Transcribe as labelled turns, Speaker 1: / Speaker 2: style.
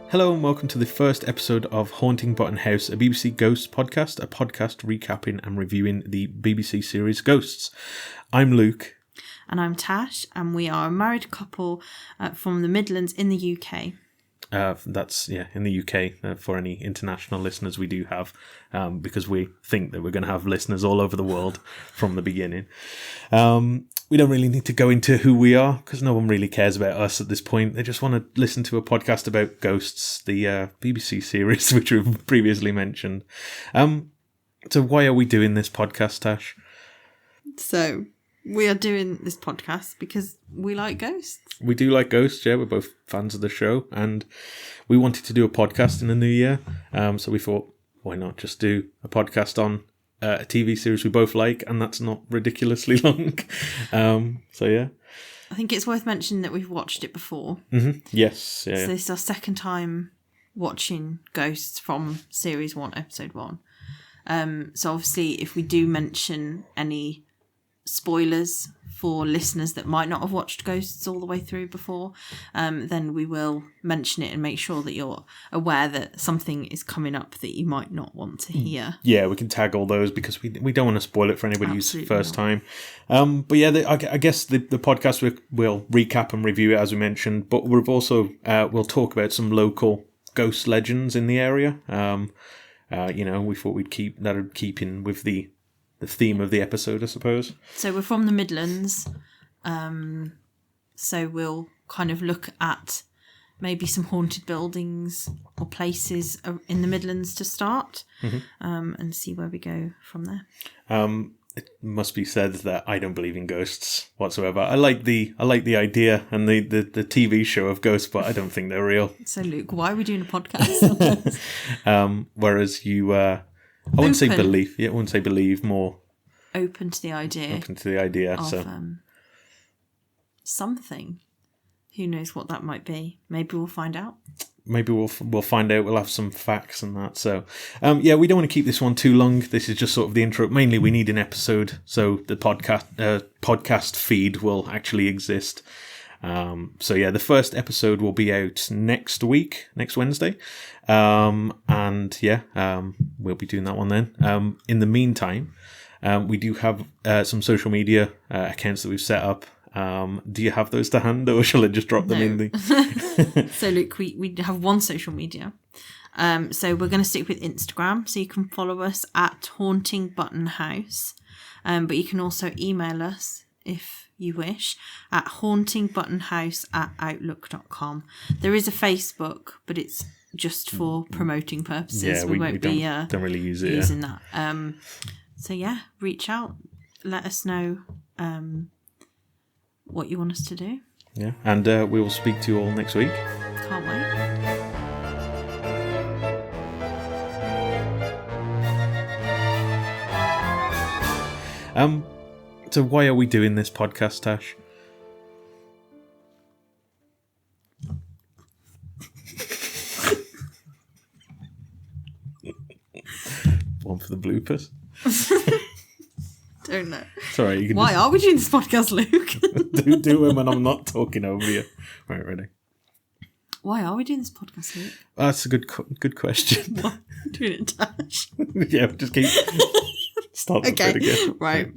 Speaker 1: Hello and welcome to the first episode of Haunting Button House, a BBC Ghosts podcast, a podcast recapping and reviewing the BBC series Ghosts. I'm Luke.
Speaker 2: And I'm Tash, and we are a married couple from the Midlands in the UK.
Speaker 1: That's in the UK, for any international listeners we do have, because we think that we're going to have listeners all over the world from the beginning. We don't really need to go into who we are, because no one really cares about us at this point. They just want to listen to a podcast about Ghosts, the BBC series, which we've previously mentioned. So why are we doing this podcast, Tash?
Speaker 2: So, we are doing this podcast because we like ghosts.
Speaker 1: We do like ghosts, yeah. We're both fans of the show, and we wanted to do a podcast in the new year. So we thought, why not just do a podcast on a TV series we both like, and that's not ridiculously long. So yeah.
Speaker 2: I think it's worth mentioning that we've watched it before.
Speaker 1: Mm-hmm. Yes. Yeah,
Speaker 2: so this is our second time watching Ghosts from Series 1, Episode 1. So obviously, if we do mention any spoilers for listeners that might not have watched Ghosts all the way through before, then we will mention it and make sure that you're aware that something is coming up that you might not want to hear.
Speaker 1: Yeah, we can tag all those because we don't want to spoil it for anybody who's first time. But yeah, I guess the podcast will recap and review it as we mentioned, but we've also we'll talk about some local ghost legends in the area. We thought we'd keep in with the theme of the episode, I suppose.
Speaker 2: So we're from the Midlands, so we'll kind of look at maybe some haunted buildings or places in the Midlands to start, and see where we go from there.
Speaker 1: It must be said that I don't believe in ghosts whatsoever. I like the idea and the TV show of ghosts, but I don't think they're real.
Speaker 2: So Luke, why are we doing a podcast?
Speaker 1: Whereas you... I wouldn't say believe. Yeah, I wouldn't say believe. More
Speaker 2: open to the idea. Of, something. Who knows what that might be? Maybe we'll find out.
Speaker 1: Maybe we'll find out. We'll have some facts and that. So, we don't want to keep this one too long. This is just sort of the intro. Mainly, we need an episode so the podcast feed will actually exist. The first episode will be out next Wednesday. We'll be doing that one then. In the meantime, we do have some social media accounts that we've set up. Do you have those to hand, or shall I just drop them in the...
Speaker 2: So Luke, we have one social media. So we're going to stick with Instagram, so you can follow us at Haunting Button House. But you can also email us if you wish at hauntingbuttonhouse@outlook.com. There is a Facebook, but it's just for promoting purposes.
Speaker 1: Yeah, we won't be don't really use it
Speaker 2: using that. Reach out, let us know what you want us to do.
Speaker 1: Yeah, and we will speak to you all next week.
Speaker 2: Can't wait.
Speaker 1: So why are we doing this podcast, Tash? One for the bloopers.
Speaker 2: Don't know.
Speaker 1: Sorry.
Speaker 2: Why are we doing this podcast, Luke?
Speaker 1: do it when I'm not talking over you. Right, ready.
Speaker 2: Why are we doing this podcast, Luke?
Speaker 1: That's a good question.
Speaker 2: What? Doing it, Tash.
Speaker 1: Yeah, just keep... Start the bit again.
Speaker 2: Right.